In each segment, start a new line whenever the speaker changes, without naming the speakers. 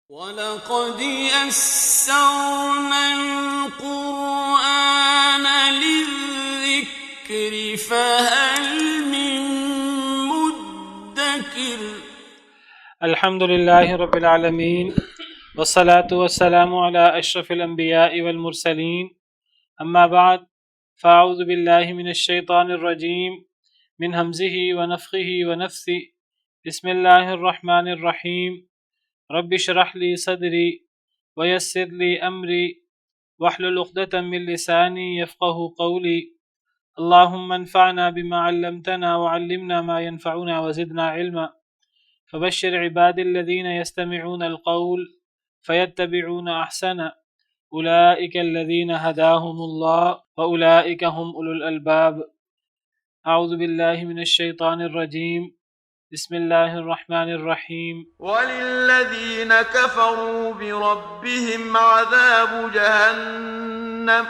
وَلَقَدْ يَسَّرْنَا الْقُرْآنَ لِلذِّكْرِ فَهَلْ مِن مُّدَّكِرٍ۔
الحمد للہ رب العالمین والصلاة والسلام علی اشرف الانبیاء والمرسلین، اما بعد فاعوذ باللہ من الشیطان الرجیم من ہمزہ ونفخہ ونفثہ، بسم اللہ الرحمن الرحیم، رب اشرح لی صدری ویسر لی امری واحلل عقدۃ من لسانی یفقہوا قولی، اللہم انفعنا بما علمتنا وعلمنا ما ينفعنا وزدنا علما، فبشر عباد الذين يستمعون القول فيتبعون احسنه، اولئك الذين هداهم الله واولئك هم اولو الالباب۔ اعوذ باللہ من الشیطان الرجیم، بسم اللہ الرحمن الرحیم۔
وَلِلَّذِينَ كَفَرُوا بِرَبِّهِمْ عَذَابُ جَهَنَّمَ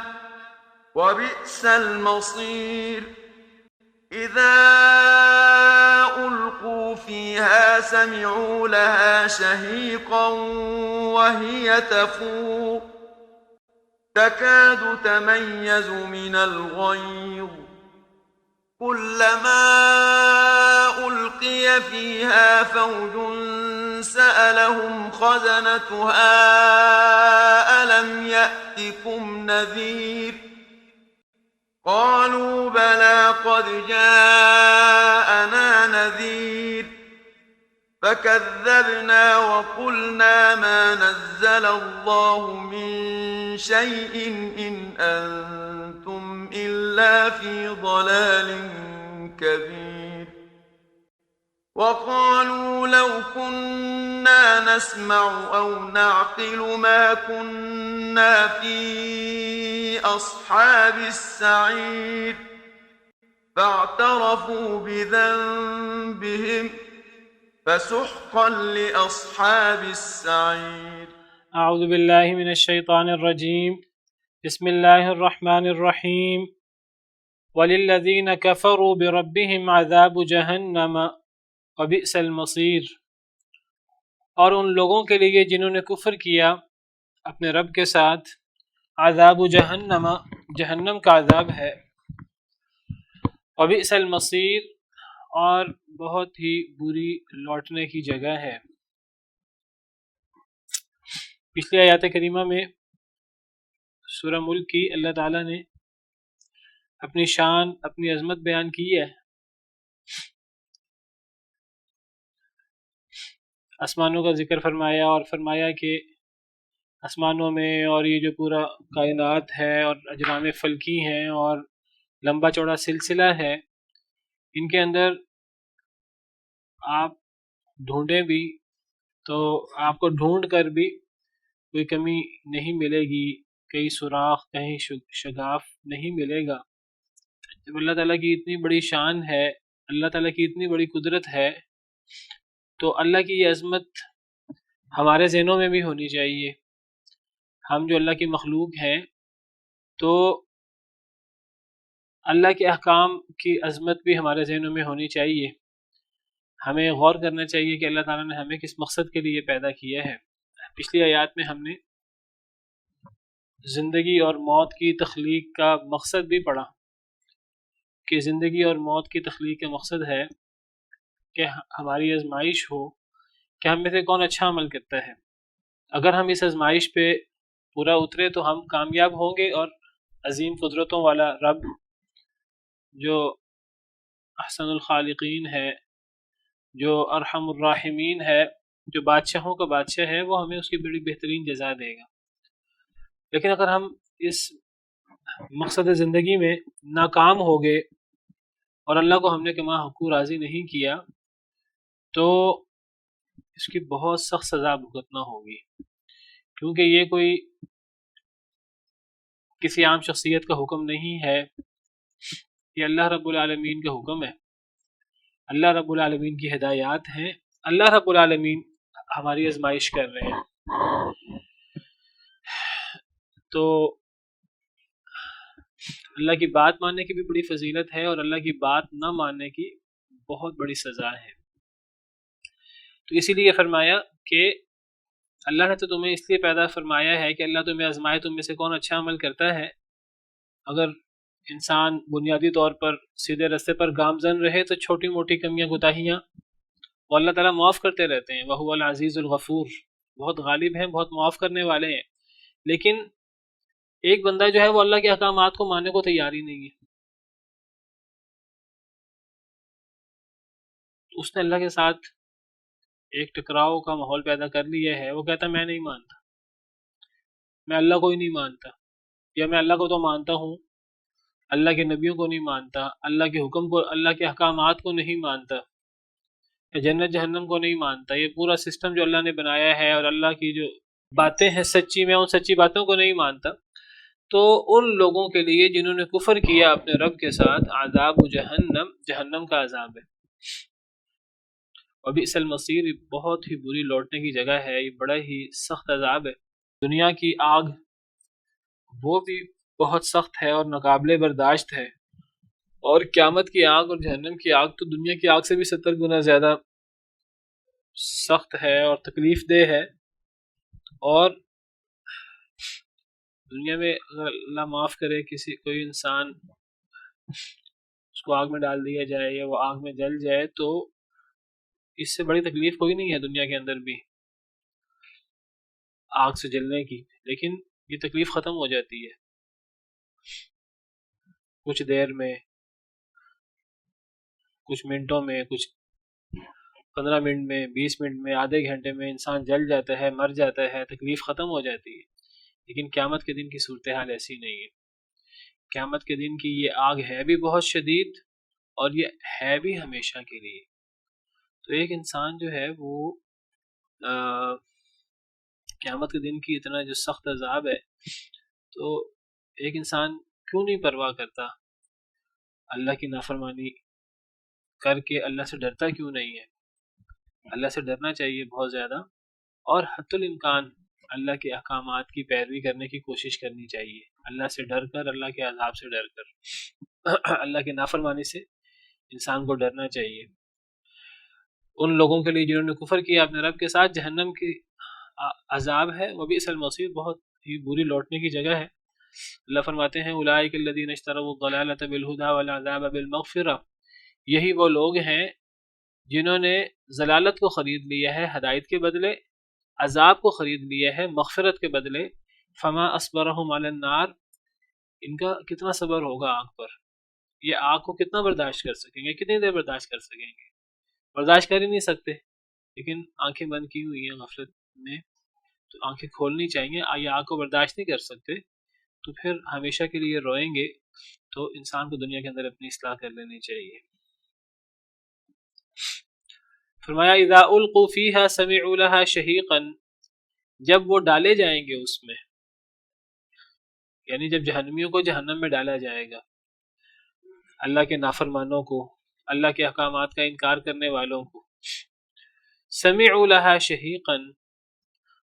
وَبِئْسَ الْمَصِيرُ۔ إِذَا أُلْقُوا فِيهَا سَمِعُوا لَهَا شَهِيقًا وَهِيَ تَفُورُ تَكَادُ تَمَيَّزُ مِنَ الْغَيْظِ، كُلَّمَا أُلْقِيَ فِيهَا فَوْجٌ سَأَلَهُمْ خَزَنَتُهَا أَلَمْ يَأْتِكُمْ نَذِيرٌ، قالوا بلى قد جاءنا نذير فكذبنا وقلنا ما نزل الله من شيء إن أنتم إلا في ضلال كبير، وقالوا لو كنا نسمع أو نعقل ما كنا في أصحاب السعير، فاعترفوا بذنبهم فسحقا لأصحاب السعير۔
اعوذ باللہ من الشیطان الرجیم، بسم اللہ الرحمن الرحیم۔ وَلِلَّذِينَ كَفَرُوا بِرَبِّهِمْ عَذَابُ جَهَنَّمَ وَبِئْسَ الْمَصِيرُ، اور ان لوگوں کے لیے جنہوں نے کفر کیا اپنے رب کے ساتھ، عذاب جہنم، جہنم کا عذاب ہے، وبئس المصیر، اور بہت ہی بری لوٹنے کی جگہ ہے۔ پچھلی آیات کریمہ میں سورہ ملک کی اللہ تعالیٰ نے اپنی شان، اپنی عظمت بیان کی ہے۔ آسمانوں کا ذکر فرمایا اور فرمایا کہ آسمانوں میں اور یہ جو پورا کائنات ہے اور اجرام فلکی ہیں اور لمبا چوڑا سلسلہ ہے، ان کے اندر آپ ڈھونڈیں بھی تو آپ کو ڈھونڈ کر بھی کوئی کمی نہیں ملے گی، کہیں سوراخ، کہیں شگاف نہیں ملے گا۔ جب اللہ تعالیٰ کی اتنی بڑی شان ہے، اللہ تعالیٰ کی اتنی بڑی قدرت ہے، تو اللہ کی یہ عظمت ہمارے ذہنوں میں بھی ہونی چاہیے۔ ہم جو اللہ کی مخلوق ہیں تو اللہ کے احکام کی عظمت بھی ہمارے ذہنوں میں ہونی چاہیے۔ ہمیں غور کرنا چاہیے کہ اللہ تعالیٰ نے ہمیں کس مقصد کے لیے پیدا کیا ہے۔ پچھلی آیات میں ہم نے زندگی اور موت کی تخلیق کا مقصد بھی پڑھا کہ زندگی اور موت کی تخلیق کا مقصد ہے کہ ہماری آزمائش ہو کہ ہم میں سے کون اچھا عمل کرتا ہے۔ اگر ہم اس آزمائش پہ پورا اترے تو ہم کامیاب ہوں گے، اور عظیم قدرتوں والا رب جو احسن الخالقین ہے، جو ارحم الراحمین ہے، جو بادشاہوں کا بادشاہ ہے، وہ ہمیں اس کی بڑی بہترین جزا دے گا۔ لیکن اگر ہم اس مقصد زندگی میں ناکام ہو گئے اور اللہ کو ہم نے کما حقوق راضی نہیں کیا تو اس کی بہت سخت سزا بھگتنا ہوگی، کیونکہ یہ کوئی کسی عام شخصیت کا حکم نہیں ہے، یہ اللہ رب العالمین کا حکم ہے، اللہ رب العالمین کی ہدایات ہیں، اللہ رب العالمین ہماری آزمائش کر رہے ہیں۔ تو اللہ کی بات ماننے کی بھی بڑی فضیلت ہے، اور اللہ کی بات نہ ماننے کی بہت بڑی سزا ہے۔ تو اسی لیے فرمایا کہ اللہ نے تو تمہیں اس لیے پیدا فرمایا ہے کہ اللہ تمہیں آزمائے تم میں سے کون اچھا عمل کرتا ہے۔ اگر انسان بنیادی طور پر سیدھے راستے پر گامزن رہے تو چھوٹی موٹی کمیاں کوتاہیاں وہ اللہ تعالیٰ معاف کرتے رہتے ہیں۔ وَهُوَ الْعَزِيزُ الْغَفُورُ، بہت غالب ہیں، بہت معاف کرنے والے ہیں۔ لیکن ایک بندہ جو ہے وہ اللہ کے احکامات کو ماننے کو تیار ہی نہیں ہے، اس نے اللہ کے ساتھ ایک ٹکراؤ کا ماحول پیدا کر لیا ہے۔ وہ کہتا میں نہیں مانتا، میں اللہ کو ہی نہیں مانتا، یا میں اللہ کو تو مانتا ہوں، اللہ کے نبیوں کو نہیں مانتا، اللہ کے حکم کو، اللہ کے احکامات کو نہیں مانتا، یا جنت جہنم کو نہیں مانتا۔ یہ پورا سسٹم جو اللہ نے بنایا ہے اور اللہ کی جو باتیں ہیں سچی، میں ان سچی باتوں کو نہیں مانتا۔ تو ان لوگوں کے لیے جنہوں نے کفر کیا اپنے رب کے ساتھ، عذاب جہنم، جہنم کا عذاب ہے۔ وبئس المصیر، بہت ہی بری لوٹنے کی جگہ ہے، یہ بڑا ہی سخت عذاب ہے۔ دنیا کی آگ وہ بھی بہت سخت ہے اور ناقابل برداشت ہے، اور قیامت کی آگ اور جہنم کی آگ تو دنیا کی آگ سے بھی 70 گنا زیادہ سخت ہے اور تکلیف دہ ہے۔ اور دنیا میں اگر اللہ معاف کرے کوئی انسان اس کو آگ میں ڈال دیا جائے یا وہ آگ میں جل جائے تو اس سے بڑی تکلیف کوئی نہیں ہے دنیا کے اندر بھی آگ سے جلنے کی، لیکن یہ تکلیف ختم ہو جاتی ہے کچھ دیر میں، کچھ منٹوں میں، کچھ 15 منٹ میں، 20 منٹ میں، آدھے گھنٹے میں انسان جل جاتا ہے، مر جاتا ہے، تکلیف ختم ہو جاتی ہے۔ لیکن قیامت کے دن کی صورتحال ایسی نہیں ہے۔ قیامت کے دن کی یہ آگ ہے بھی بہت شدید اور یہ ہے بھی ہمیشہ کے لیے۔ تو ایک انسان جو ہے وہ قیامت کے دن کی اتنا جو سخت عذاب ہے، تو ایک انسان کیوں نہیں پرواہ کرتا، اللہ کی نافرمانی کر کے اللہ سے ڈرتا کیوں نہیں ہے؟ اللہ سے ڈرنا چاہیے بہت زیادہ، اور حتی الامکان اللہ کے احکامات کی پیروی کرنے کی کوشش کرنی چاہیے، اللہ سے ڈر کر، اللہ کے عذاب سے ڈر کر، اللہ کی نافرمانی سے انسان کو ڈرنا چاہیے۔ ان لوگوں کے لیے جنہوں نے کفر کیا اپنے رب کے ساتھ، جہنم کی عذاب ہے، وبئس المصیر، بہت ہی بری لوٹنے کی جگہ ہے۔ اللہ فرماتے ہیں اولئک الذین اشتروا الضلالۃ بالہدی والعذاب بالمغفرہ، یہی وہ لوگ ہیں جنہوں نے ضلالت کو خرید لیا ہے ہدایت کے بدلے، عذاب کو خرید لیا ہے مغفرت کے بدلے۔ فما اصبرہم علی النار، ان کا کتنا صبر ہوگا آگ پر، یہ آگ کو کتنا برداشت کر سکیں گے، کتنی دیر برداشت کر سکیں گے؟ برداشت کر ہی نہیں سکتے، لیکن آنکھیں بند کی ہوئی ہیں غفلت میں، تو آنکھیں کھولنی چاہیے۔ یہ آگ کو برداشت نہیں کر سکتے تو پھر ہمیشہ کے لیے روئیں گے، تو انسان کو دنیا کے اندر اپنی اصلاح کر لینی چاہیے۔ فرمایا اذا القوا فیہا سمعوا لہا شہیقا، جب وہ ڈالے جائیں گے اس میں، یعنی جب جہنمیوں کو جہنم میں ڈالا جائے گا، اللہ کے نافرمانوں کو، اللہ کے احکامات کا انکار کرنے والوں کو، سمعوا لہا شہیقا،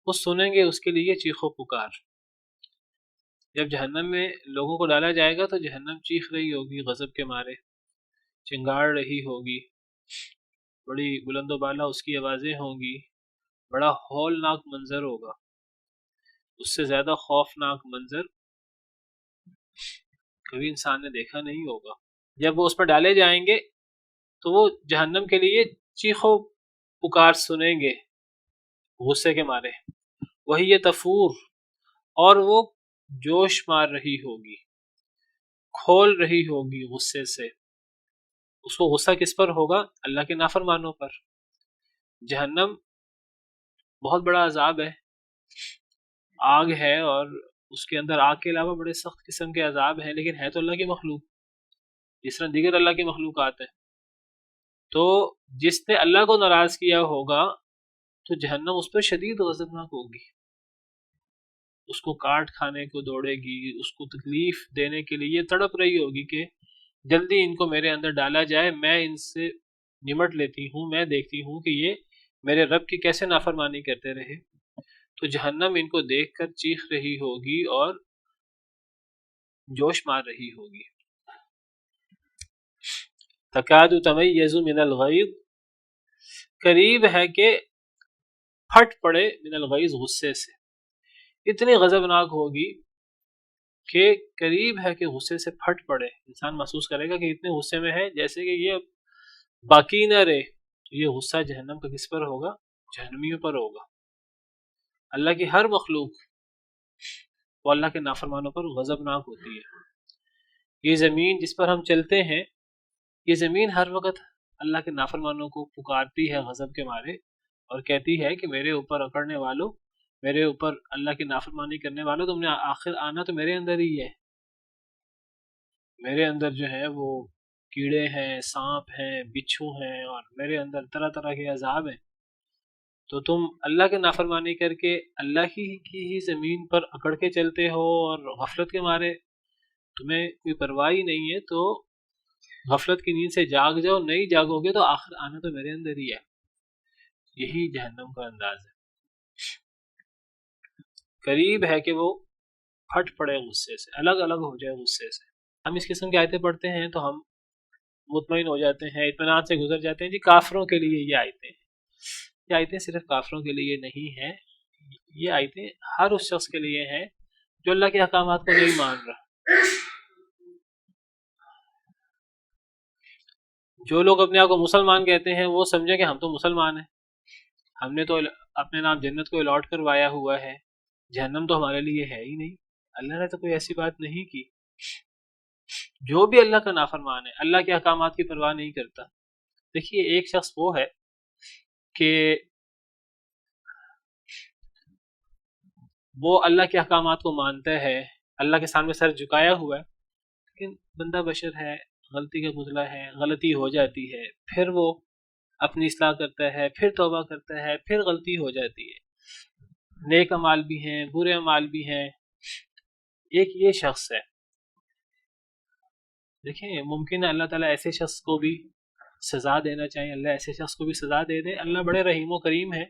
وہ سنیں گے اس کے لیے چیخ و پکار۔ جب جہنم میں لوگوں کو ڈالا جائے گا تو جہنم چیخ رہی ہوگی غضب کے مارے، چنگاڑ رہی ہوگی، بڑی بلند و بالا اس کی آوازیں ہوں گی، بڑا ہولناک منظر ہوگا، اس سے زیادہ خوفناک منظر کبھی انسان نے دیکھا نہیں ہوگا۔ جب وہ اس پر ڈالے جائیں گے تو وہ جہنم کے لیے چیخ و پکار سنیں گے غصے کے مارے، وہی یہ تفور، اور وہ جوش مار رہی ہوگی، کھول رہی ہوگی غصے سے۔ اس کو غصہ کس پر ہوگا؟ اللہ کے نافرمانوں پر۔ جہنم بہت بڑا عذاب ہے، آگ ہے، اور اس کے اندر آگ کے علاوہ بڑے سخت قسم کے عذاب ہیں، لیکن ہے تو اللہ کی مخلوق جس طرح دیگر اللہ کی مخلوقات ہیں۔ تو جس نے اللہ کو ناراض کیا ہوگا تو جہنم اس پر شدید غضبناک ہوگی، اس کو کاٹ کھانے کو دوڑے گی، اس کو تکلیف دینے کے لیے تڑپ رہی ہوگی کہ جلدی ان کو میرے اندر ڈالا جائے، میں ان سے نمٹ لیتی ہوں، میں دیکھتی ہوں کہ یہ میرے رب کی کیسے نافرمانی کرتے رہے۔ تو جہنم ان کو دیکھ کر چیخ رہی ہوگی اور جوش مار رہی ہوگی۔ تکاد تمیز من الغیظ، قریب ہے کہ پھٹ پڑے من الغیظ غصے سے، اتنی غضبناک ہوگی کہ قریب ہے کہ غصے سے پھٹ پڑے، انسان محسوس کرے گا کہ اتنے غصے میں ہے جیسے کہ یہ باقی نہ رہے۔ تو یہ غصہ جہنم کا کس پر ہوگا؟ جہنمیوں پر ہوگا۔ اللہ کی ہر مخلوق وہ اللہ کے نافرمانوں پر غضبناک ہوتی ہے۔ یہ زمین جس پر ہم چلتے ہیں، یہ زمین ہر وقت اللہ کے نافرمانوں کو پکارتی ہے غضب کے مارے، اور کہتی ہے کہ میرے اوپر اکڑنے والوں، میرے اوپر اللہ کی نافرمانی کرنے والوں، تم نے آخر آنا تو میرے اندر ہی ہے۔ میرے اندر جو ہے وہ کیڑے ہیں، سانپ ہیں، بچھو ہیں، اور میرے اندر طرح طرح کے عذاب ہیں، تو تم اللہ کے نافرمانی کر کے اللہ کی ہی زمین پر اکڑ کے چلتے ہو، اور غفلت کے مارے تمہیں کوئی پرواہ ہی نہیں ہے، تو غفلت کی نیند سے جاگ جاؤ، نہیں جاگو گے تو آخر آنا تو میرے اندر ہی ہے۔ یہی جہنم کا انداز ہے۔ قریب ہے کہ وہ پھٹ پڑے غصے سے، الگ الگ ہو جائے غصے سے۔ ہم اس قسم کی آیتیں پڑھتے ہیں تو ہم مطمئن ہو جاتے ہیں، اطمینان سے گزر جاتے ہیں۔ جی کافروں کے لیے یہ آیتیں ہیں، یہ آیتیں صرف کافروں کے لیے نہیں ہیں، یہ آیتیں ہر اس شخص کے لیے ہیں جو اللہ کے احکامات کو نہیں مان رہا۔ جو لوگ اپنے آپ کو مسلمان کہتے ہیں وہ سمجھیں کہ ہم تو مسلمان ہیں، ہم نے تو اپنے نام جنت کو الاٹ کروایا ہوا ہے، جہنم تو ہمارے لیے ہے ہی نہیں۔ اللہ نے تو کوئی ایسی بات نہیں کی۔ جو بھی اللہ کا نافرمان ہے، اللہ کے احکامات کی پرواہ نہیں کرتا۔ دیکھیے ایک شخص وہ ہے کہ وہ اللہ کے احکامات کو مانتا ہے، اللہ کے سامنے سر جھکایا ہوا ہے، لیکن بندہ بشر ہے، غلطی کا پتلا ہے، غلطی ہو جاتی ہے، پھر وہ اپنی اصلاح کرتا ہے، پھر توبہ کرتا ہے، پھر غلطی ہو جاتی ہے۔ نیک اعمال بھی ہیں، برے اعمال بھی ہیں۔ ایک یہ شخص ہے، دیکھیں ممکن ہے اللہ تعالیٰ ایسے شخص کو بھی سزا دینا چاہیں، اللہ ایسے شخص کو بھی سزا دے دے، اللہ بڑے رحیم و کریم ہے،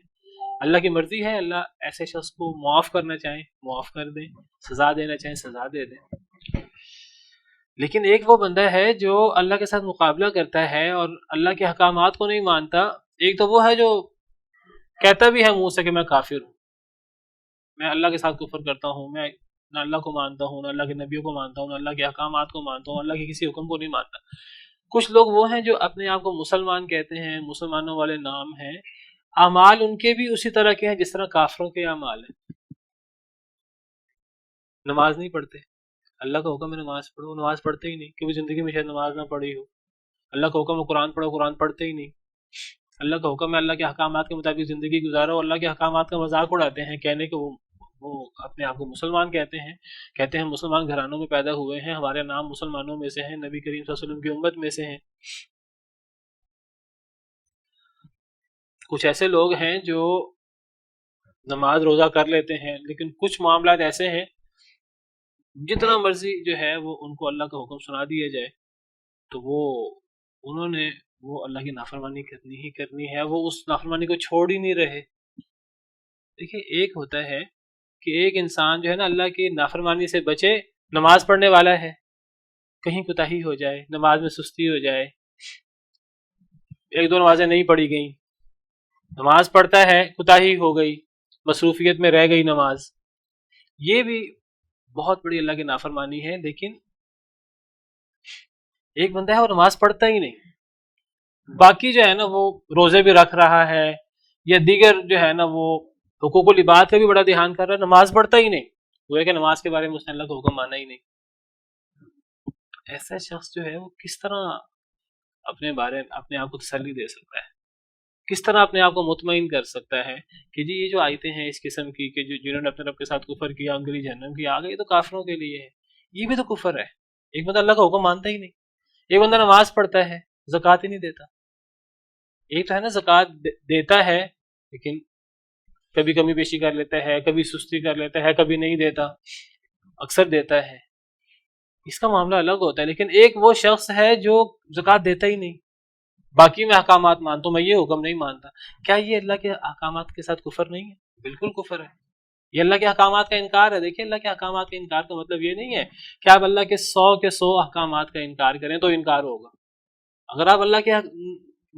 اللہ کی مرضی ہے، اللہ ایسے شخص کو معاف کرنا چاہیں معاف کر دیں، سزا دینا چاہیں سزا دے دیں۔ لیکن ایک وہ بندہ ہے جو اللہ کے ساتھ مقابلہ کرتا ہے اور اللہ کے احکامات کو نہیں مانتا۔ ایک تو وہ ہے جو کہتا بھی ہے منہ سے کہ میں کافر ہوں، میں اللہ کے ساتھ کفر کرتا ہوں، میں نہ اللہ کو مانتا ہوں، نہ اللہ کے نبیوں کو مانتا ہوں، نہ اللہ کے احکامات کو مانتا ہوں، اللہ کے کسی حکم کو نہیں مانتا۔ کچھ لوگ وہ ہیں جو اپنے آپ کو مسلمان کہتے ہیں، مسلمانوں والے نام ہیں، اعمال ان کے بھی اسی طرح کے ہیں جس طرح کافروں کے اعمال ہیں۔ نماز نہیں پڑھتے، اللہ کا حکم ہے نماز پڑھو، نماز پڑھتے ہی نہیں، کیونکہ زندگی میں شاید نماز نہ پڑھی ہو۔ اللہ کا حکم ہے قرآن پڑھو، قرآن پڑھتے ہی نہیں۔ اللہ کا حکم ہے اللہ کے احکامات کے مطابق زندگی گزارو، اللہ کے احکامات کا مذاق اڑاتے ہیں، کہنے کہ وہ اپنے آپ کو مسلمان کہتے ہیں مسلمان گھرانوں میں پیدا ہوئے ہیں، ہمارے نام مسلمانوں میں سے ہیں، نبی کریم صلی اللہ علیہ وسلم کی امت میں سے ہیں۔ کچھ ایسے لوگ ہیں جو نماز روزہ کر لیتے ہیں، لیکن کچھ معاملات ایسے ہیں جتنا مرضی جو ہے وہ ان کو اللہ کا حکم سنا دیا جائے تو انہوں نے وہ اللہ کی نافرمانی کرنی ہی کرنی ہے، وہ اس نافرمانی کو چھوڑ ہی نہیں رہے۔ دیکھیں ایک ہوتا ہے کہ ایک انسان جو ہے نا اللہ کی نافرمانی سے بچے، نماز پڑھنے والا ہے، کہیں کوتاہی ہو جائے، نماز میں سستی ہو جائے، ایک دو نمازیں نہیں پڑھی گئیں، نماز پڑھتا ہے کوتاہی ہو گئی، مصروفیت میں رہ گئی نماز، یہ بھی بہت بڑی اللہ کی نافرمانی ہے۔ لیکن ایک بندہ ہے وہ نماز پڑھتا ہی نہیں، باقی جو ہے نا وہ روزے بھی رکھ رہا ہے یا دیگر جو ہے نا وہ حقوق العباد کا بھی بڑا دھیان کر رہا ہے، نماز پڑھتا ہی نہیں، وہ ہے کہ نماز کے بارے میں اس نے اللہ کا حکم مانا ہی نہیں۔ ایسا شخص جو ہے وہ کس طرح اپنے آپ کو تسلی دے سکتا ہے، کس طرح اپنے آپ کو مطمئن کر سکتا ہے کہ جی یہ جو آیتیں ہیں اس قسم کی کہ جنہوں نے اپنے رب کے ساتھ کفر کیا ان کے لیے جہنم کی آگ ہے، یہ تو کافروں کے لیے ہے، یہ بھی تو کفر ہے۔ ایک بندہ اللہ کا حکم مانتا ہی نہیں، ایک بندہ نماز پڑھتا ہے زکوٰۃ ہی نہیں دیتا، ایک تو ہے نا زکوٰۃ دیتا ہے لیکن کبھی کمی بیشی کر لیتا ہے، کبھی سستی کر لیتا ہے، کبھی نہیں دیتا، اکثر دیتا ہے، اس کا معاملہ الگ ہوتا ہے۔ لیکن ایک وہ شخص ہے جو زکوٰۃ دیتا ہی نہیں، باقی میں احکامات مانتا ہوں، میں یہ حکم نہیں مانتا، کیا یہ اللہ کے احکامات کے ساتھ کفر نہیں ہے؟ بالکل کفر ہے، یہ اللہ کے احکامات کا انکار ہے۔ دیکھیں اللہ کے احکامات کا انکار کا مطلب یہ نہیں ہے کہ آپ اللہ کے 100 احکامات کا انکار کریں تو انکار ہوگا۔ اگر آپ اللہ کے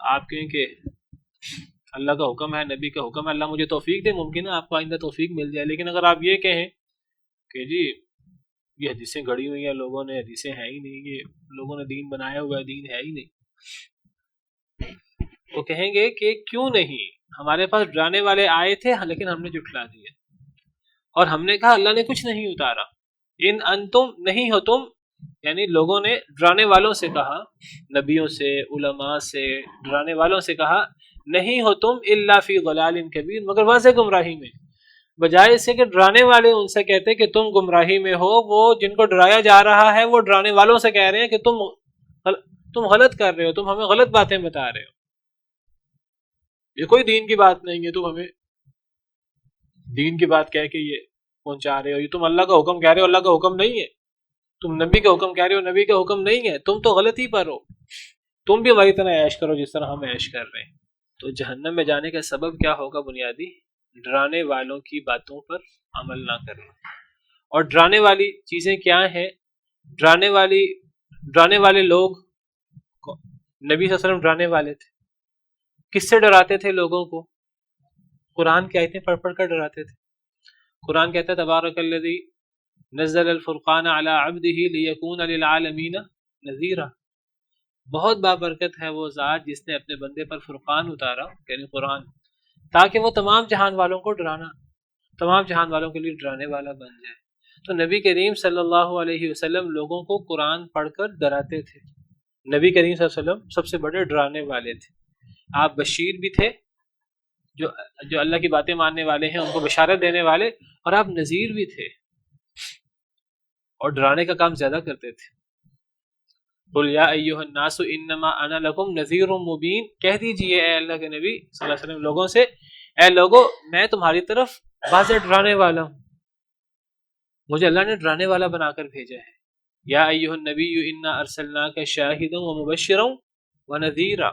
آپ کہیں کہ اللہ کا حکم ہے، نبی کا حکم ہے، اللہ مجھے توفیق دے، ممکن ہے آپ کو آئندہ توفیق مل جائے، لیکن اگر آپ یہ کہیں کہ جی یہ حدیثیں گھڑی ہوئی ہیں لوگوں نے، حدیثیں ہیں ہی نہیں، یہ لوگوں نے دین بنایا ہوا ہے، دین ہے ہی نہیں، وہ کہیں گے کہ کیوں نہیں، ہمارے پاس ڈرانے والے آئے تھے لیکن ہم نے جھٹلا دیا، اور ہم نے کہا اللہ نے کچھ نہیں اتارا، ان انتم نہیں ہو تم، یعنی لوگوں نے ڈرانے والوں سے کہا، نبیوں سے، علماء سے، ڈرانے والوں سے کہا نہیں ہو تم الا فی ضلال کبیر، مگر واضح گمراہی میں، بجائے اس سے کہ ڈرانے والے ان سے کہتے کہ تم گمراہی میں ہو، وہ جن کو ڈرایا جا رہا ہے وہ ڈرانے والوں سے کہہ رہے ہیں کہ تم غلط کر رہے ہو، تم ہمیں غلط باتیں بتا رہے ہو، یہ کوئی دین کی بات نہیں ہے، تم ہمیں دین کی بات کہہ کے یہ پہنچا رہے ہو، یہ تم اللہ کا حکم کہہ رہے ہو، اللہ کا حکم نہیں ہے، تم نبی کا حکم کہہ رہے ہو، نبی کا حکم نہیں ہے، تم تو غلطی پر ہو، تم بھی ہماری طرح عیش کرو جس طرح ہم عیش کر رہے ہیں۔ تو جہنم میں جانے کا سبب کیا ہوگا؟ بنیادی ڈرانے والوں کی باتوں پر عمل نہ کرنا۔ اور ڈرانے والی چیزیں کیا ہیں؟ ڈرانے والے لوگ، نبی صلی اللہ علیہ وسلم ڈرانے والے تھے، کس سے ڈراتے تھے لوگوں کو؟ قرآن کی آیتیں پڑھ پڑھ کر ڈراتے تھے۔ قرآن کہتا ہے تبارک الذی نزل الفرقان علی عبدہ لیکون للعالمین نذیرا، بہت بابرکت ہے وہ ذات جس نے اپنے بندے پر فرقان اتارا، یعنی قرآن، تاکہ وہ تمام جہان والوں کو تمام جہان والوں کے لیے ڈرانے والا بن جائے۔ تو نبی کریم صلی اللہ علیہ وسلم لوگوں کو قرآن پڑھ کر ڈراتے تھے۔ نبی کریم صلی اللہ علیہ وسلم سب سے بڑے ڈرانے والے تھے۔ آپ بشیر بھی تھے، جو اللہ کی باتیں ماننے والے ہیں ان کو بشارت دینے والے، اور آپ نذیر بھی تھے، اور ڈرانے کا کام زیادہ کرتے تھے۔ قل یا ایھا الناس انما انا لکم نذیر مبین، کہہ دیجئے اے اللہ کے نبی صلی اللہ علیہ وسلم لوگوں سے، اے لوگو میں تمہاری طرف واضح ڈرانے والا ہوں، مجھے اللہ نے ڈرانے والا بنا کر بھیجا ہے۔ یا ایھا النبی انا ارسلناک شاہدا ومبشرا ونذیرا،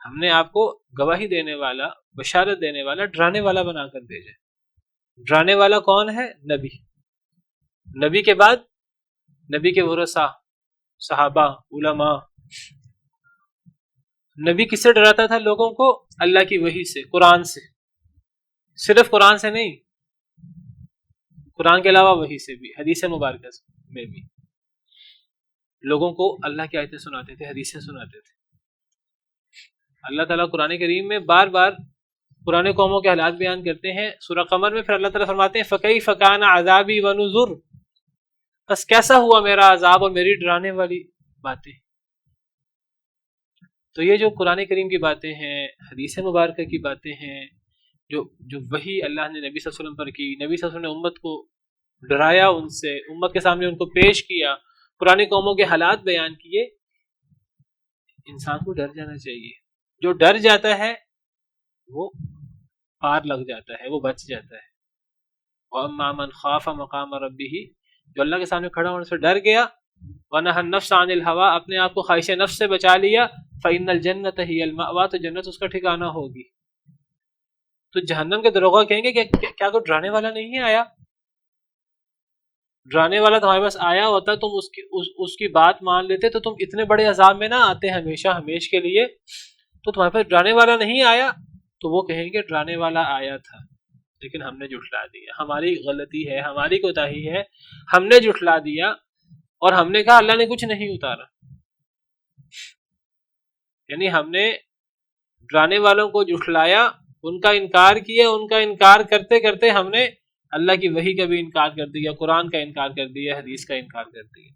ہم نے آپ کو گواہی دینے والا، بشارت دینے والا، ڈرانے والا بنا کر بھیجا ہے۔ ڈرانے والا کون ہے؟ نبی۔ نبی کے بعد نبی کے ورثاء، صحابہ، علماء۔ نبی کس سے ڈراتا تھا لوگوں کو؟ اللہ کی وحی سے، قرآن سے، صرف قرآن سے نہیں، قرآن کے علاوہ وحی سے بھی، حدیث مبارکہ میں بھی لوگوں کو اللہ کی آیتیں سناتے تھے، حدیثیں سناتے تھے۔ اللہ تعالیٰ قرآن کریم میں بار بار پرانے قوموں کے حالات بیان کرتے ہیں۔ سورہ قمر میں پھر اللہ تعالیٰ فرماتے ہیں فَكَيْفَ كَانَ عَذَابِي وَنُذُرْ، بس کیسا ہوا میرا عذاب اور میری ڈرانے والی باتیں۔ تو یہ جو قرآن کریم کی باتیں ہیں، حدیث مبارکہ کی باتیں ہیں، جو وحی اللہ نے نبی صلی اللہ علیہ وسلم پر کی، نبی صلی اللہ علیہ وسلم نے امت کو ڈرایا، ان سے امت کے سامنے ان کو پیش کیا، پرانے قوموں کے حالات بیان کیے، انسان کو ڈر جانا چاہیے۔ جو ڈر جاتا ہے وہ پار لگ جاتا ہے، وہ بچ جاتا ہے۔ وَأَمَّا مَنْ خَافَ مَقَامَ رَبِّهِ، جو اللہ کے سامنے کھڑا ہونے سے ڈر گیا، وَنَهَى النَّفْسَ عَنِ الْهَوَىٰ، اپنے آپ کو خواہش نفس سے بچا لیا، فَإِنَّ الْجَنَّةَ هِيَ الْمَأْوَىٰ، تو جنت اس کا ٹھکانہ ہوگی۔ تو جہنم کے دروغہ کہیں گے کہ کیا کوئی ڈرانے والا نہیں آیا؟ ڈرانے والا تمہارے پاس آیا ہوتا، تم اس کی بات مان لیتے تو تم اتنے بڑے عذاب میں نہ آتے ہمیشہ ہمیش کے لیے۔ تو تمہارے پاس ڈرانے والا نہیں آیا، تو وہ کہیں گے ڈرانے والا آیا تھا لیکن ہم نے جھٹلا دیا، ہماری غلطی ہے، ہماری کوتاہی ہے، ہم نے جھٹلا دیا، اور ہم نے کہا اللہ نے کچھ نہیں اتارا۔ یعنی ہم نے ڈرانے والوں کو جھٹلایا، ان کا انکار کیا، ان کا انکار کرتے کرتے ہم نے اللہ کی وحی کا بھی انکار کر دیا، قرآن کا انکار کر دیا، حدیث کا انکار کر دیا۔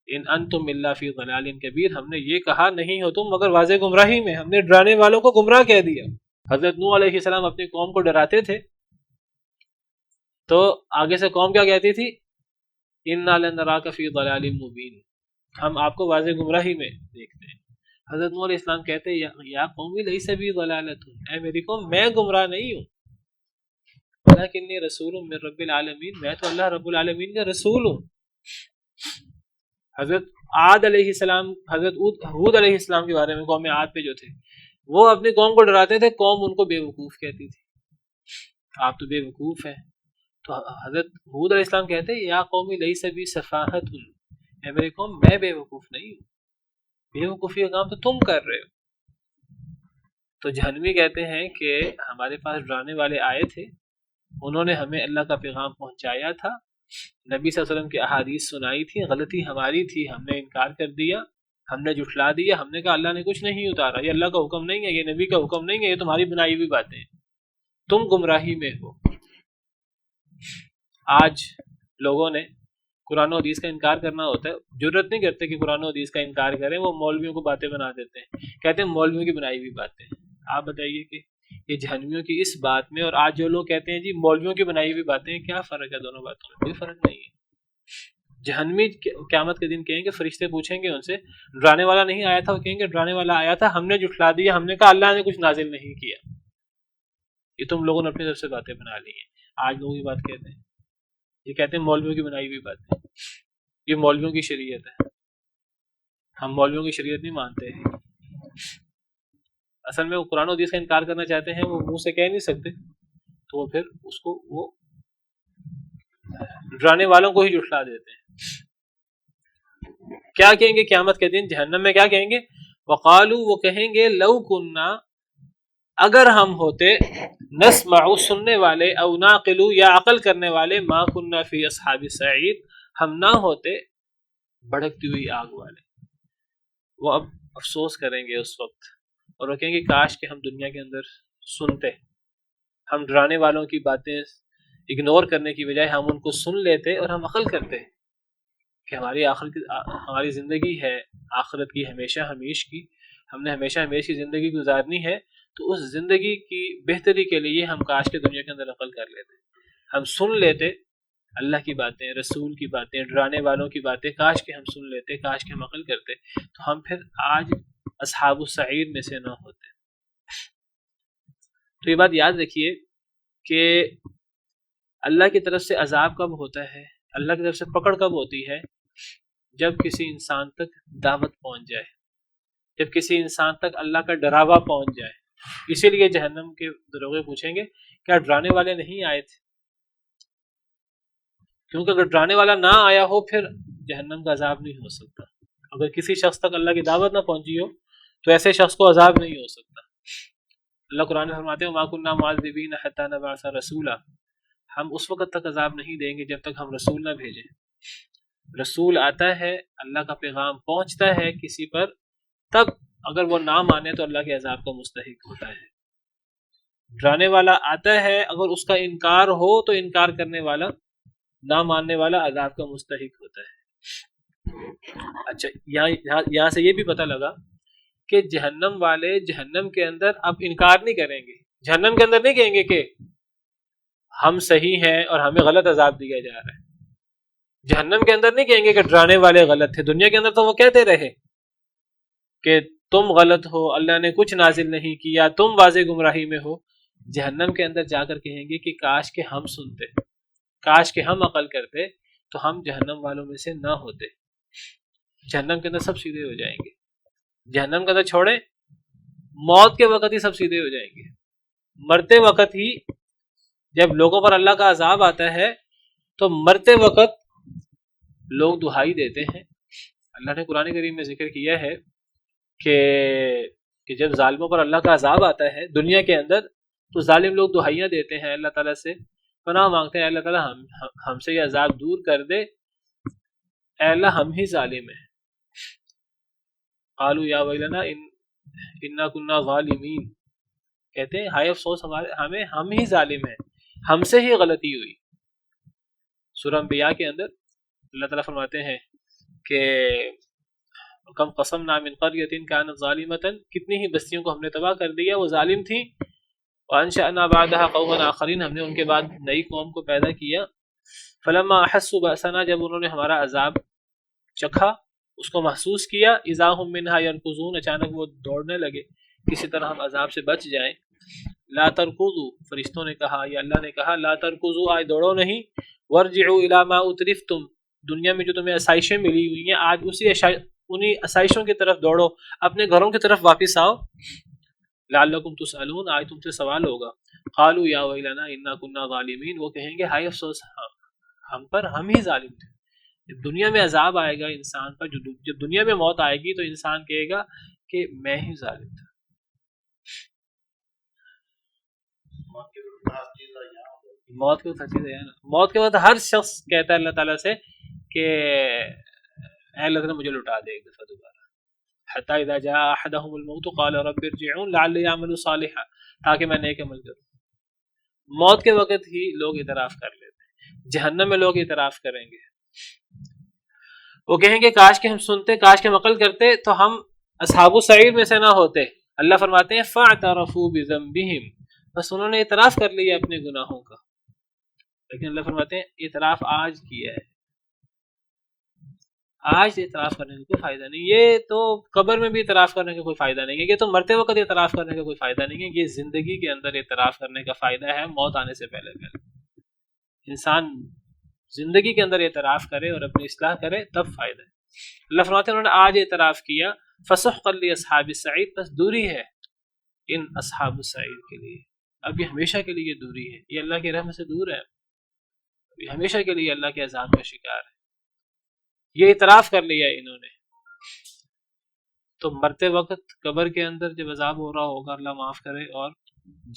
ان انتم الا فی ضلال کبیر، ہم نے یہ کہا نہیں ہو تم مگر واضح گمراہی میں، ہم نے ڈرانے والوں کو گمراہ کہہ دیا۔ حضرت نوح علیہ السلام اپنی قوم کو ڈراتے تھے، تو آگے سے قوم کیا کہتی تھی؟ انا لنراک فی ضلال مبین، ہم آپ کو واضح گمراہی میں دیکھتے ہیں۔ حضرت نوح علیہ السلام کہتے ہیں یا قوم لیس بی ضلالۃ، اے میری قوم میں گمراہ نہیں ہوں، ولکنی رسول من رب العالمین، میں تو اللہ رب العالمین کا رسول ہوں۔ حضرت عاد علیہ السلام، حضرت ہود علیہ السلام کے بارے میں، قوم عاد پہ جو تھے، وہ اپنی قوم کو ڈراتے تھے، قوم ان کو بے وقوف کہتی تھی، آپ تو بے وقوف ہیں۔ تو حضرت ہود علیہ السلام کہتے ہیں یا قوم لیس بی سفاہۃ، اے میری قوم میں بے وقوف نہیں ہوں، بیوقوفی کا کام تو تم کر رہے ہو. تو جہنمی کہتے ہیں کہ ہمارے پاس ڈرانے والے آئے تھے، انہوں نے ہمیں اللہ کا پیغام پہنچایا تھا، نبی صلی اللہ علیہ وسلم کی احادیث سنائی تھی، غلطی ہماری تھی، ہم نے انکار کر دیا، ہم نے جھٹلا دیا، ہم نے کہا اللہ نے کچھ نہیں اتارا، یہ اللہ کا حکم نہیں ہے، یہ نبی کا حکم نہیں ہے، یہ تمہاری بنائی ہوئی باتیں ہیں، تم گمراہی میں ہو. آج لوگوں نے قرآن و حدیث کا انکار کرنا ہوتا ہے، جرت نہیں کرتے کہ قرآن و حدیث کا انکار کریں، وہ مولویوں کو باتیں بنا دیتے ہیں، کہتے ہیں مولویوں کی بنائی ہوئی باتیں. آپ بتائیے کہ یہ جہنمیوں کی اس بات میں اور آج جو لوگ کہتے ہیں جی مولویوں کی بنائی ہوئی باتیں ہیں، کیا فرق ہے دونوں باتوں میں؟ کوئی فرق نہیں ہے. جہنمی قیامت کے دن کہیں گے، فرشتے پوچھیں گے ان سے ڈرانے والا نہیں آیا تھا، وہ کہیں گے ڈرانے والا آیا تھا، ہم نے جھٹلا دیا، ہم نے کہا اللہ نے کچھ نازل نہیں کیا، یہ تم لوگوں نے اپنی طرف سے باتیں بنا لی ہیں. آج لوگ یہ بات کہتے ہیں، یہ کہتے ہیں مولویوں کی بنائی ہوئی باتیں، یہ مولویوں کی شریعت ہے، ہم مولویوں کی شریعت نہیں مانتے ہیں. اصل میں وہ قرآن و حدیث کا انکار کرنا چاہتے ہیں، وہ منہ سے کہہ نہیں سکتے، تو وہ پھر اس کو وہ ڈرانے والوں کو ہی جھٹلا دیتے ہیں. کیا کہیں گے قیامت کے دن جہنم میں؟ کیا کہیں گے؟ وقالو، وہ کہیں گے لو کننا، اگر ہم ہوتے، نسمع، سننے والے، او ناقلو، یا عقل کرنے والے، ما کننا فی اصحاب السعیر، ہم نہ ہوتے بھڑکتی ہوئی آگ والے. وہ اب افسوس کریں گے اس وقت اور وہ کہیں گے کاش کہ ہم دنیا کے اندر سنتے، ہم ڈرانے والوں کی باتیں اگنور کرنے کی بجائے ہم ان کو سن لیتے اور ہم عقل کرتے کہ ہماری زندگی ہے آخرت کی، ہمیشہ ہمیش کی، ہم نے ہمیشہ ہمیش کی زندگی گزارنی ہے، تو اس زندگی کی بہتری کے لیے ہم کاش کے دنیا کے اندر عقل کر لیتے، ہم سن لیتے اللہ کی باتیں، رسول کی باتیں، ڈرانے والوں کی باتیں، کاش کہ ہم سن لیتے، کاش کہ ہم عقل کرتے، تو ہم پھر آج اصحاب السعیر میں سے نہ ہوتے. تو یہ بات یاد رکھیے کہ اللہ کی طرف سے عذاب کب ہوتا ہے، اللہ کی طرف سے پکڑ کب ہوتی ہے؟ جب کسی انسان تک دعوت پہنچ جائے، جب کسی انسان تک اللہ کا ڈراوا پہنچ جائے. اسی لیے جہنم کے دروغے پوچھیں گے کیا ڈرانے والے نہیں آئے تھے؟ کیونکہ اگر ڈرانے والا نہ آیا ہو پھر جہنم کا عذاب نہیں ہو سکتا. اگر کسی شخص تک اللہ کی دعوت نہ پہنچی ہو تو ایسے شخص کو عذاب نہیں ہو سکتا. اللہ قرآن میں فرماتے ہیں وَمَا كُنَّا مُعَذِّبِينَ حَتَّى نَبْعَثَ رَسُولًا، ہم اس وقت تک عذاب نہیں دیں گے جب تک ہم رسول نہ بھیجیں. رسول آتا ہے، اللہ کا پیغام پہنچتا ہے کسی پر، تب اگر وہ نہ مانے تو اللہ کے عذاب کا مستحق ہوتا ہے. ڈرانے والا آتا ہے، اگر اس کا انکار ہو تو انکار کرنے والا، نہ ماننے والا عذاب کا مستحق ہوتا ہے. اچھا، یہاں سے یہ بھی پتہ لگا کہ جہنم والے جہنم کے اندر اب انکار نہیں کریں گے، جہنم کے اندر نہیں کہیں گے کہ ہم صحیح ہیں اور ہمیں غلط عذاب دیا جا رہا ہے. جہنم کے اندر نہیں کہیں گے کہ ڈرانے والے غلط تھے. دنیا کے اندر تو وہ کہتے رہے کہ تم غلط ہو، اللہ نے کچھ نازل نہیں کیا، تم واضح گمراہی میں ہو. جہنم کے اندر جا کر کہیں گے کہ کاش کہ ہم سنتے، کاش کہ ہم عقل کرتے تو ہم جہنم والوں میں سے نہ ہوتے. جہنم کے اندر سب سیدھے ہو جائیں گے. جہنم کے اندر چھوڑیں، موت کے وقت ہی سب سیدھے ہو جائیں گے. مرتے وقت ہی جب لوگوں پر اللہ کا عذاب آتا ہے تو مرتے وقت لوگ دہائی دیتے ہیں. اللہ نے قرآن کریم میں ذکر کیا ہے کہ جب ظالموں پر اللہ کا عذاب آتا ہے دنیا کے اندر تو ظالم لوگ دہائیاں دیتے ہیں، اللہ تعالیٰ سے پناہ مانگتے ہیں، اللہ تعالیٰ ہم سے یہ عذاب دور کر دے، اے اللہ ہم ہی ظالم ہیں. قالوا یا ویلنا انا کنا ظالمین، کہتے ہیں ہائے افسوس ہم ہی ظالم ہیں، ہم سے ہی غلطی ہوئی. سورہ انبیاء کے اندر اللہ تعالیٰ فرماتے ہیں کہ کم قسمنا من قریۃ کانت ظالمۃ، کتنی ہی بستیوں کو ہم نے تباہ کر دیا وہ ظالم تھیں. وانشأنا بعدها قوما آخرین، ہم نے ان کے بعد نئی قوم کو پیدا کیا. فلما احسوا بأسنا، جب انہوں نے ہمارا عذاب چکھا، اس کو محسوس کیا، اذا هم منها ينقضون، اچانک وہ دوڑنے لگے کسی طرح ہم عذاب سے بچ جائیں. لا ترکضوا، فرشتوں نے کہا یا اللہ نے کہا لا ترکضوا، آج دوڑو نہیں. وارجعوا الى ما اترفتم، دنیا میں جو تمہیں آسائشیں ملی ہوئی ہیں آج انہی آسائشوں کی طرف دوڑو، اپنے گھروں کی طرف واپس آؤ. لعلکم تسألون، آج تم سے سوال ہوگا. قالوا یا ویلنا انا کنا ظالمین، وہ کہیں گے ہائے افسوس ہم پر، ہم ہی ظالم تھے، جب دنیا میں عذاب آئے گا انسان پر، جب دنیا میں موت آئے گی تو انسان کہے گا کہ میں ہی ظالم تھا. موت کے وقت ہر شخص کہتا ہے اللہ تعالیٰ سے کہ اے اللہ تعالیٰ مجھے لٹا دے ایک دفعہ دوبارہ. حتی اذا جاء احدهم الموت قال رب ارجعون لعلی اعمل صالحا، تاکہ میں نیک عمل کروں. موت کے وقت ہی لوگ اعتراف کر لیتے ہیں. جہنم میں لوگ اعتراف کریں گے، وہ کہیں گے کاش کہ ہم سنتے، کاش کہ ہم عقل کرتے تو ہم اصحاب السعیر میں سے نہ ہوتے. اللہ فرماتے ہیں فاعترفوا بذنبهم، بس انہوں نے اعتراف کر لیا اپنے گناہوں کا. لیکن اللہ فرماتے ہیں اعتراف آج کیا ہے، آج اعتراف کرنے کا کوئی فائدہ نہیں. یہ تو قبر میں بھی اعتراف کرنے کا کوئی فائدہ نہیں ہے، یہ تو مرتے وقت اعتراف کرنے کا کوئی فائدہ نہیں ہے. یہ زندگی کے اندر اعتراف کرنے کا فائدہ ہے، موت آنے سے پہلے انسان زندگی کے اندر اعتراف کرے اور اپنی اصلاح کرے تب فائدہ ہے. اللہ فرماتے ہیں انہوں نے آج اعتراف کیا، فسحقا لاصحاب السعیر، بس دوری ہے ان اصحاب السعیر کے لیے. اب یہ ہمیشہ کے لیے دوری ہے، یہ اللہ کی رحمت سے دور ہے، یہ ہمیشہ کے لیے اللہ کے عذاب کا شکار ہے. یہ اعتراف کر لیا انہوں نے، تو مرتے وقت قبر کے اندر جب عذاب ہو رہا ہوگا، اللہ معاف کرے، اور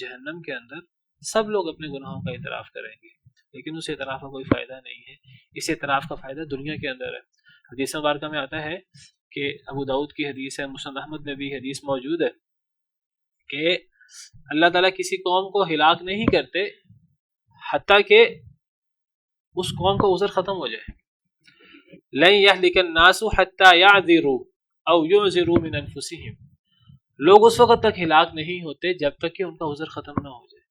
جہنم کے اندر سب لوگ اپنے گناہوں کا اعتراف کریں گے، لیکن اس اعتراف کا کوئی فائدہ نہیں ہے. اس اعتراف کا فائدہ دنیا کے اندر ہے. حدیث مبارکہ میں آتا ہے کہ ابو داؤد کی حدیث ہے، مسند احمد میں بھی حدیث موجود ہے کہ اللہ تعالیٰ کسی قوم کو ہلاک نہیں کرتے حتیٰ کہ اس قوم کا عذر ختم ہو جائے. لن يهلك الناس حتى يعذروا او يعذروا من انفسهم، لوگ اس وقت تک ہلاک نہیں ہوتے جب تک کہ ان کا عذر ختم نہ ہو جائے.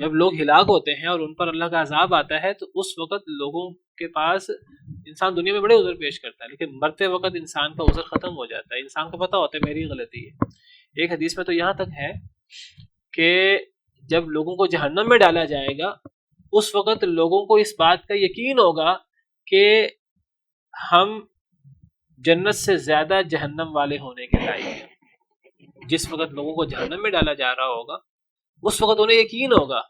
جب لوگ ہلاک ہوتے ہیں اور ان پر اللہ کا عذاب آتا ہے تو اس وقت لوگوں کے پاس، انسان دنیا میں بڑے عذر پیش کرتا ہے لیکن مرتے وقت انسان کا عذر ختم ہو جاتا ہے. انسان کو پتہ ہوتا ہے میری غلطی ہے. ایک حدیث میں تو یہاں تک ہے کہ جب لوگوں کو جہنم میں ڈالا جائے گا اس وقت لوگوں کو اس بات کا یقین ہوگا کہ ہم جنت سے زیادہ جہنم والے ہونے کے لائق ہیں. جس وقت لوگوں کو جہنم میں ڈالا جا رہا ہوگا اس وقت انہیں یقین ہوگا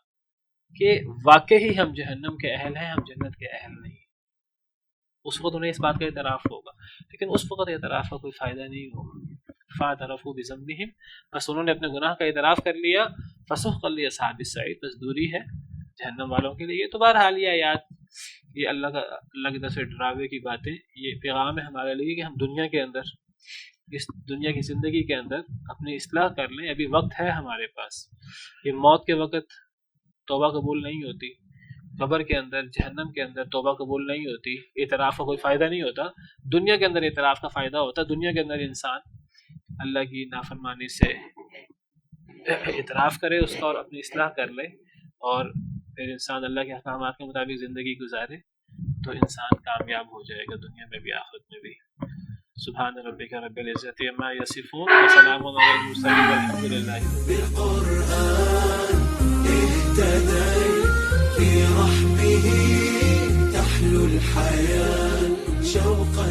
کہ واقعی ہم جہنم کے اہل ہیں، ہم جنت کے اہل نہیں. اس وقت انہیں اس بات کا اعتراف ہوگا، لیکن اس وقت اعتراف کا کوئی فائدہ نہیں ہوگا. فاعترفوا بذنبهم، بس انہوں نے اپنے گناہ کا اعتراف کر لیا. فسحقا لاصحاب السعیر، بس دوری ہے جہنم والوں کے لیے. تو بہرحال یہ آیات، یہ اللہ کی طرف سے ڈراوے کی باتیں، یہ پیغام ہے ہمارے لیے کہ ہم دنیا کے اندر، اس دنیا کی زندگی کے اندر اپنی اصلاح کر لیں. ابھی وقت ہے ہمارے پاس. یہ موت کے وقت توبہ قبول نہیں ہوتی، قبر کے اندر، جہنم کے اندر توبہ قبول نہیں ہوتی، اعتراف کا کوئی فائدہ نہیں ہوتا. دنیا کے اندر اعتراف کا فائدہ ہوتا. دنیا کے اندر انسان اللہ کی نافرمانی سے اعتراف کرے اس کا اور اپنی اصلاح کر لے، اور پھر انسان اللہ کے احکامات کے مطابق زندگی گزارے تو انسان کامیاب ہو جائے گا دنیا میں بھی آخرت میں بھی. سبحان ربک رب العزت عما یصفون وسلام علی المرسلین والحمد للہ. بالقرآن اهتديت في رحمه تحلو الحياة شوقا